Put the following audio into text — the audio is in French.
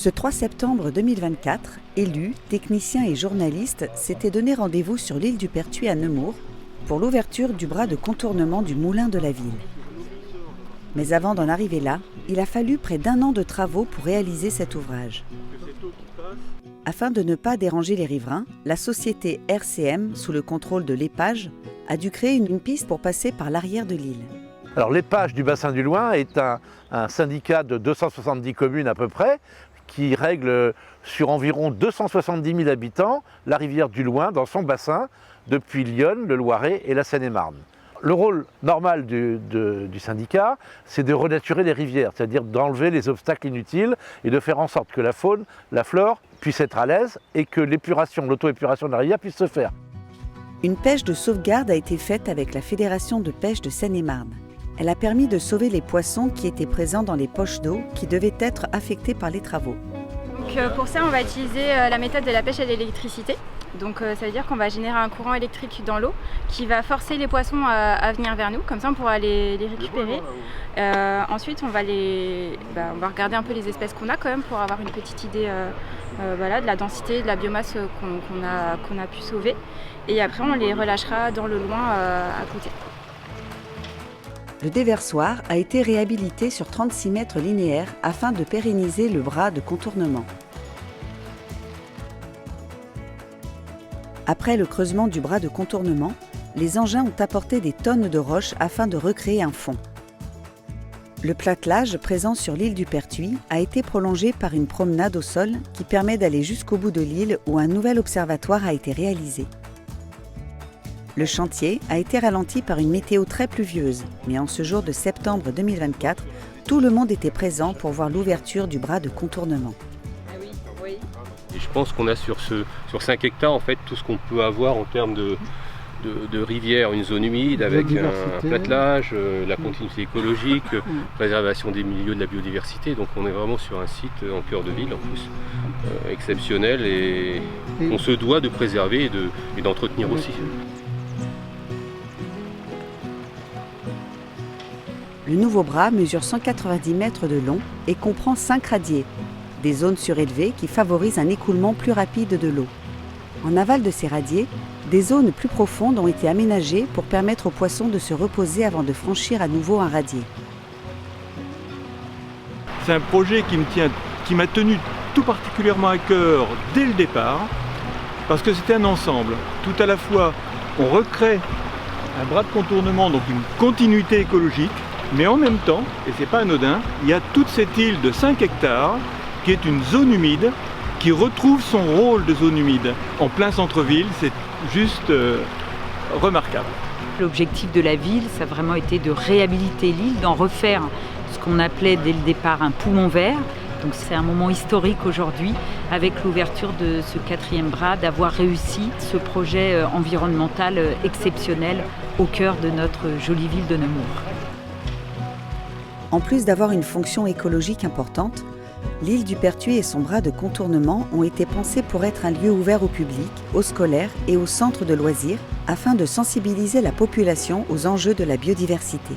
Ce 3 septembre 2024, élus, techniciens et journalistes s'étaient donné rendez-vous sur l'île du Pertuis à Nemours pour l'ouverture du bras de contournement du moulin de la ville. Mais avant d'en arriver là, il a fallu près d'1 an de travaux pour réaliser cet ouvrage. Afin de ne pas déranger les riverains, la société RCM, sous le contrôle de l'Épage, a dû créer une piste pour passer par l'arrière de l'île. Alors l'Épage du bassin du Loing est un syndicat de 270 communes à peu près, qui règle sur environ 270 000 habitants la rivière du Loing dans son bassin, depuis Lyon, le Loiret et la Seine-et-Marne. Le rôle normal du syndicat, c'est de renaturer les rivières, c'est-à-dire d'enlever les obstacles inutiles et de faire en sorte que la faune, la flore puissent être à l'aise et que l'épuration, l'auto-épuration de la rivière puisse se faire. Une pêche de sauvegarde a été faite avec la Fédération de pêche de Seine-et-Marne. Elle a permis de sauver les poissons qui étaient présents dans les poches d'eau qui devaient être affectées par les travaux. Donc, pour ça, on va utiliser la méthode de la pêche à l'électricité. Donc ça veut dire qu'on va générer un courant électrique dans l'eau qui va forcer les poissons à venir vers nous, comme ça on pourra les récupérer. Ensuite on va regarder un peu les espèces qu'on a quand même pour avoir une petite idée de la densité, de la biomasse qu'on a pu sauver. Et après on les relâchera dans le Loing à côté. Le déversoir a été réhabilité sur 36 mètres linéaires afin de pérenniser le bras de contournement. Après le creusement du bras de contournement, les engins ont apporté des tonnes de roches afin de recréer un fond. Le platelage présent sur l'île du Pertuis a été prolongé par une promenade au sol qui permet d'aller jusqu'au bout de l'île où un nouvel observatoire a été réalisé. Le chantier a été ralenti par une météo très pluvieuse, mais en ce jour de septembre 2024, tout le monde était présent pour voir l'ouverture du bras de contournement. Et je pense qu'on a sur 5 hectares en fait tout ce qu'on peut avoir en termes de rivière, une zone humide avec un platelage, la continuité écologique, préservation des milieux, de la biodiversité. Donc on est vraiment sur un site en cœur de ville en plus, exceptionnel et qu'on se doit de préserver et d'entretenir aussi. Le nouveau bras mesure 190 mètres de long et comprend 5 radiers, des zones surélevées qui favorisent un écoulement plus rapide de l'eau. En aval de ces radiers, des zones plus profondes ont été aménagées pour permettre aux poissons de se reposer avant de franchir à nouveau un radier. C'est un projet qui m'a tenu tout particulièrement à cœur dès le départ, parce que c'était un ensemble. Tout à la fois, on recrée un bras de contournement, donc une continuité écologique, mais en même temps, et c'est pas anodin, il y a toute cette île de 5 hectares qui est une zone humide, qui retrouve son rôle de zone humide en plein centre-ville. C'est juste remarquable. L'objectif de la ville, ça a vraiment été de réhabiliter l'île, d'en refaire ce qu'on appelait dès le départ un poumon vert. Donc c'est un moment historique aujourd'hui, avec l'ouverture de ce 4e bras, d'avoir réussi ce projet environnemental exceptionnel au cœur de notre jolie ville de Nemours. En plus d'avoir une fonction écologique importante, l'île du Pertuis et son bras de contournement ont été pensés pour être un lieu ouvert au public, aux scolaires et aux centres de loisirs, afin de sensibiliser la population aux enjeux de la biodiversité.